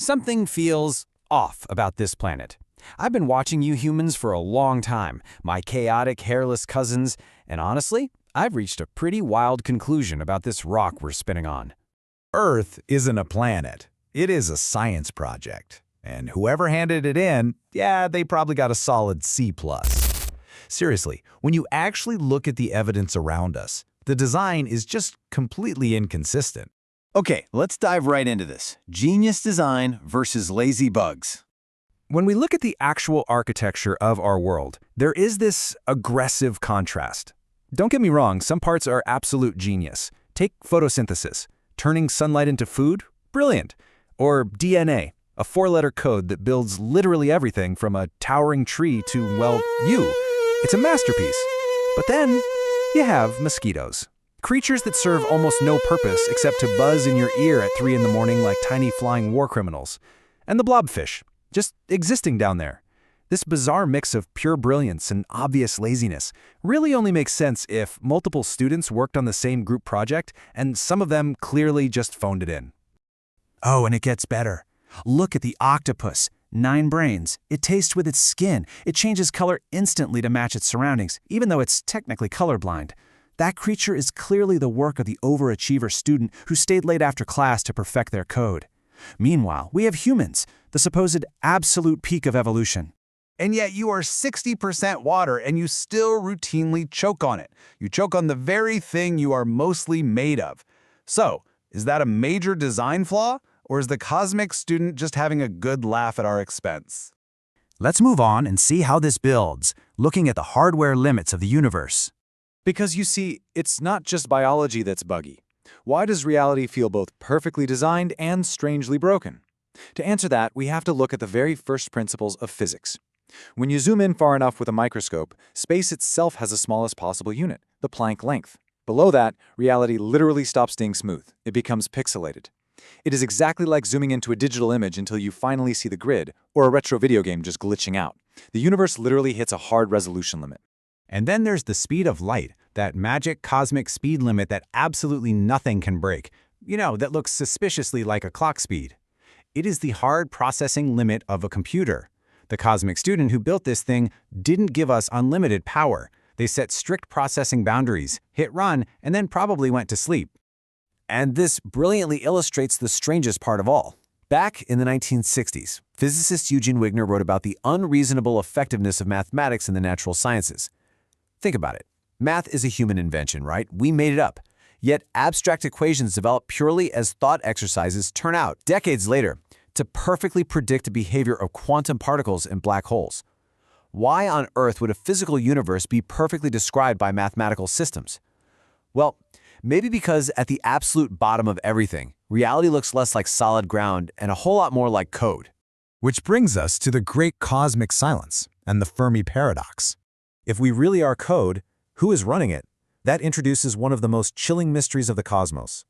Something feels off about this planet. I've been watching you humans for a long time, my chaotic, hairless cousins, and honestly, I've reached a pretty wild conclusion about this rock we're spinning on. Earth isn't a planet. It is a science project. And whoever handed it in, yeah, they probably got a solid C+. Seriously, when you actually look at the evidence around us, the design is just completely inconsistent. Okay, let's dive right into this. Genius design versus lazy bugs. When we look at the actual architecture of our world, there is this aggressive contrast. Don't get me wrong, some parts are absolute genius. Take photosynthesis, turning sunlight into food, brilliant. Or DNA, a 4-letter code that builds literally everything from a towering tree to, well, you. It's a masterpiece. But then you have mosquitoes. Creatures that serve almost no purpose except to buzz in your ear at 3 in the morning like tiny flying war criminals. And the blobfish, just existing down there. This bizarre mix of pure brilliance and obvious laziness really only makes sense if multiple students worked on the same group project and some of them clearly just phoned it in. Oh, and it gets better. Look at the octopus. 9 brains. It tastes with its skin. It changes color instantly to match its surroundings, even though it's technically colorblind. That creature is clearly the work of the overachiever student who stayed late after class to perfect their code. Meanwhile, we have humans, the supposed absolute peak of evolution. And yet you are 60% water and you still routinely choke on it. You choke on the very thing you are mostly made of. So, is that a major design flaw? Or is the cosmic student just having a good laugh at our expense? Let's move on and see how this builds, looking at the hardware limits of the universe. Because you see, it's not just biology that's buggy. Why does reality feel both perfectly designed and strangely broken? To answer that, we have to look at the very first principles of physics. When you zoom in far enough with a microscope, space itself has the smallest possible unit, the Planck length. Below that, reality literally stops being smooth. It becomes pixelated. It is exactly like zooming into a digital image until you finally see the grid, or a retro video game just glitching out. The universe literally hits a hard resolution limit. And then there's the speed of light, that magic cosmic speed limit that absolutely nothing can break. That looks suspiciously like a clock speed. It is the hard processing limit of a computer. The cosmic student who built this thing didn't give us unlimited power. They set strict processing boundaries, hit run, and then probably went to sleep. And this brilliantly illustrates the strangest part of all. Back in the 1960s, physicist Eugene Wigner wrote about the unreasonable effectiveness of mathematics in the natural sciences. Think about it. Math is a human invention, right? We made it up. Yet abstract equations developed purely as thought exercises turn out, decades later, to perfectly predict the behavior of quantum particles in black holes. Why on earth would a physical universe be perfectly described by mathematical systems? Well, maybe because at the absolute bottom of everything, reality looks less like solid ground and a whole lot more like code. Which brings us to the great cosmic silence and the Fermi paradox. If we really are code, who is running it? That introduces one of the most chilling mysteries of the cosmos.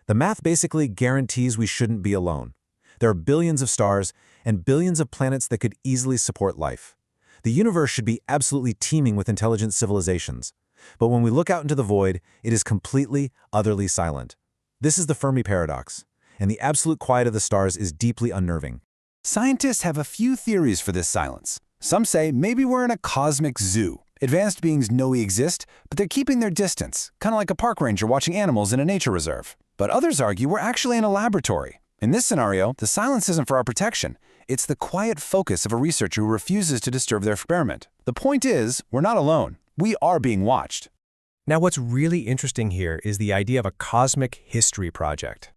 The math basically guarantees we shouldn't be alone. There are billions of stars and billions of planets that could easily support life. The universe should be absolutely teeming with intelligent civilizations. But when we look out into the void, it is completely, utterly silent. This is the Fermi paradox, and the absolute quiet of the stars is deeply unnerving. Scientists have a few theories for this silence. Some say maybe we're in a cosmic zoo. Advanced beings know we exist, but they're keeping their distance, kind of like a park ranger watching animals in a nature reserve. But others argue we're actually in a laboratory. In this scenario, the silence isn't for our protection. It's the quiet focus of a researcher who refuses to disturb their experiment. The point is, we're not alone. We are being watched. Now, what's really interesting here is the idea of a cosmic history project.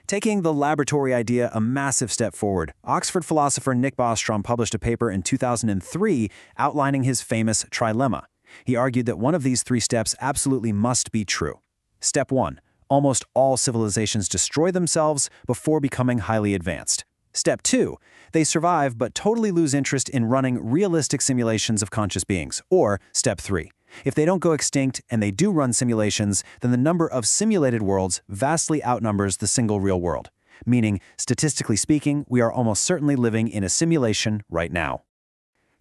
Taking the laboratory idea a massive step forward, Oxford philosopher Nick Bostrom published a paper in 2003 outlining his famous trilemma. He argued that one of these 3 steps absolutely must be true. Step 1. Almost all civilizations destroy themselves before becoming highly advanced. Step 2. They survive but totally lose interest in running realistic simulations of conscious beings. Or Step 3. If they don't go extinct and they do run simulations, then the number of simulated worlds vastly outnumbers the single real world. Meaning, statistically speaking, we are almost certainly living in a simulation right now.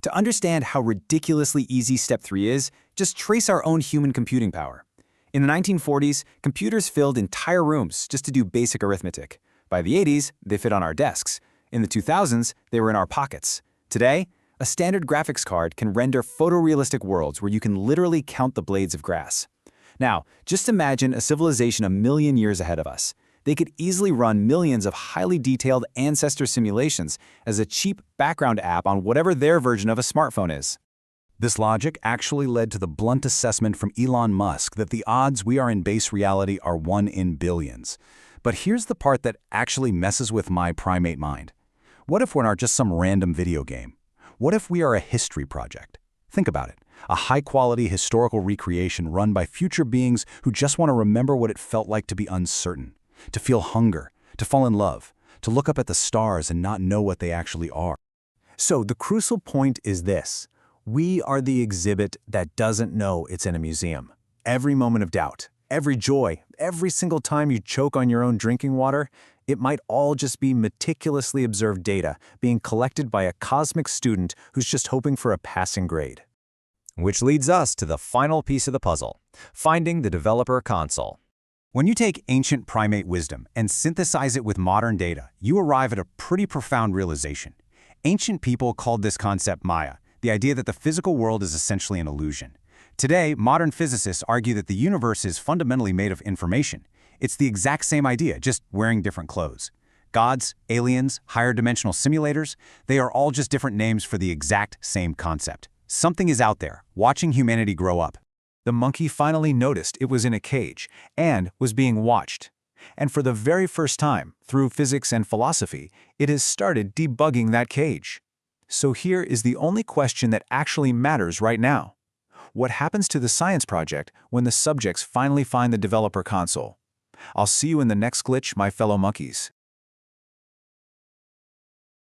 To understand how ridiculously easy Step 3 is, just trace our own human computing power. In the 1940s, computers filled entire rooms just to do basic arithmetic. By the 80s, they fit on our desks. In the 2000s, they were in our pockets. Today, a standard graphics card can render photorealistic worlds where you can literally count the blades of grass. Now, just imagine a civilization a million years ahead of us. They could easily run millions of highly detailed ancestor simulations as a cheap background app on whatever their version of a smartphone is. This logic actually led to the blunt assessment from Elon Musk that the odds we are in base reality are 1 in billions. But here's the part that actually messes with my primate mind. What if we're not just some random video game? What if we are a history project? Think about it. A high-quality historical recreation run by future beings who just want to remember what it felt like to be uncertain, to feel hunger, to fall in love, to look up at the stars and not know what they actually are. So the crucial point is this. We are the exhibit that doesn't know it's in a museum. Every moment of doubt, every joy, every single time you choke on your own drinking water, it might all just be meticulously observed data being collected by a cosmic student who's just hoping for a passing grade. Which leads us to the final piece of the puzzle, finding the developer console. When you take ancient primate wisdom and synthesize it with modern data, you arrive at a pretty profound realization. Ancient people called this concept Maya, the idea that the physical world is essentially an illusion. Today, modern physicists argue that the universe is fundamentally made of information. It's the exact same idea, just wearing different clothes. Gods, aliens, higher dimensional simulators, they are all just different names for the exact same concept. Something is out there, watching humanity grow up. The monkey finally noticed it was in a cage and was being watched. And for the very first time, through physics and philosophy, it has started debugging that cage. So here is the only question that actually matters right now. What happens to the science project when the subjects finally find the developer console? I'll see you in the next glitch, my fellow monkeys.